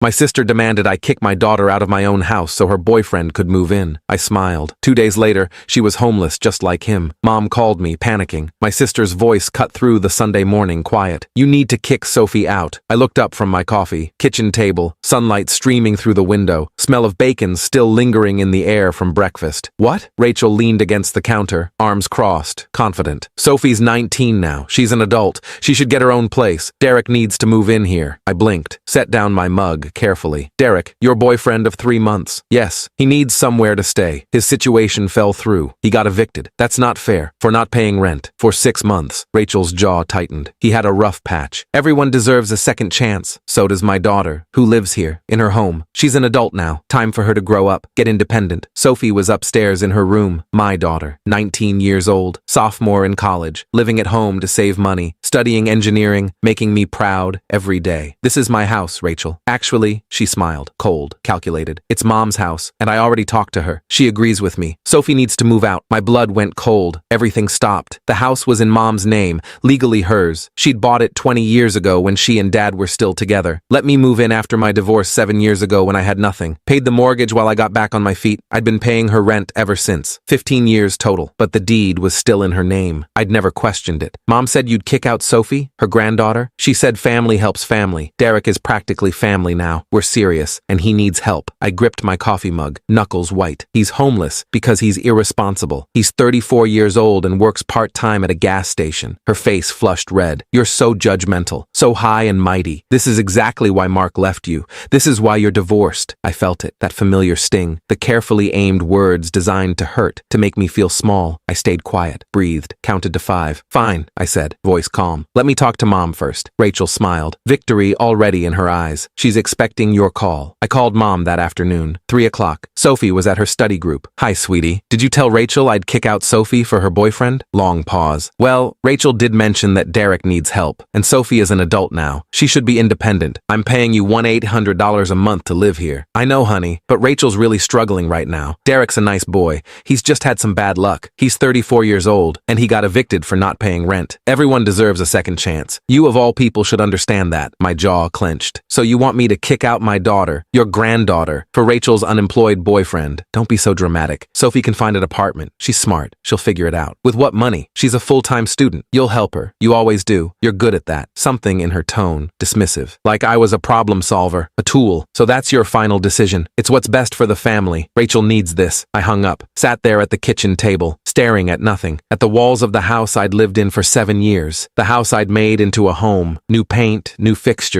My sister demanded I kick my daughter out of my own house so her boyfriend could move in. I smiled. 2 days later, she was homeless just like him. Mom called me, panicking. My sister's voice cut through the Sunday morning quiet. You need to kick Sophie out. I looked up from my coffee. Kitchen table, sunlight streaming through the window, smell of bacon still lingering in the air from breakfast. What? Rachel leaned against the counter, arms crossed, confident. Sophie's 19 now. She's an adult. She should get her own place. Derek needs to move in here. I blinked, set down my mug carefully. Derek, your boyfriend of 3 months. Yes, he needs somewhere to stay. His situation fell through. He got evicted. That's not fair. For not paying rent. For 6 months. Rachel's jaw tightened. He had a rough patch. Everyone deserves a second chance. So does my daughter, who lives here, in her home. She's an adult now. Time for her to grow up, get independent. Sophie was upstairs in her room. My daughter, 19 years old, sophomore in college, living at home to save money, studying engineering, making me proud every day. This is my house, Rachel. Actually, she smiled, cold, calculated. It's Mom's house, and I already talked to her. She agrees with me. Sophie needs to move out. My blood went cold. Everything stopped. The house was in Mom's name, legally hers. She'd bought it 20 years ago when she and Dad were still together. Let me move in after my divorce 7 years ago when I had nothing. Paid the mortgage while I got back on my feet. I'd been paying her rent ever since. 15 years total. But the deed was still in her name. I'd never questioned it. Mom said you'd kick out Sophie, her granddaughter. She said family helps family. Derek is practically family now. We're serious, and he needs help. I gripped my coffee mug, knuckles white. He's homeless because he's irresponsible. He's 34 years old and works part-time at a gas station. Her face flushed red. You're so judgmental, so high and mighty. This is exactly why Mark left you. This is why you're divorced. I felt it, that familiar sting, the carefully aimed words designed to hurt, to make me feel small. I stayed quiet, breathed, counted to 5. Fine, I said, voice calm. Let me talk to Mom first. Rachel smiled, victory already in her eyes. She's expecting your call. I called Mom that afternoon, 3 o'clock. Sophie was at her study group. Hi, sweetie. Did you tell Rachel I'd kick out Sophie for her boyfriend? Long pause. Well, Rachel did mention that Derek needs help, and Sophie is an adult now. She should be independent. I'm paying you $1,800 a month to live here. I know, honey, but Rachel's really struggling right now. Derek's a nice boy. He's just had some bad luck. He's 34 years old, and he got evicted for not paying rent. Everyone deserves a second chance. You of all people should understand that. My jaw clenched. So you want me to kick out my daughter, your granddaughter, for Rachel's unemployed boyfriend? Don't be so dramatic. Sophie can find an apartment. She's smart. She'll figure it out. With what money? She's a full-time student. You'll help her. You always do. You're good at that. Something in her tone, dismissive. Like I was a problem solver, a tool. So that's your final decision. It's what's best for the family. Rachel needs this. I hung up, sat there at the kitchen table, staring at nothing, at the walls of the house I'd lived in for 7 years, the house I'd made into a home, new paint, new fixtures.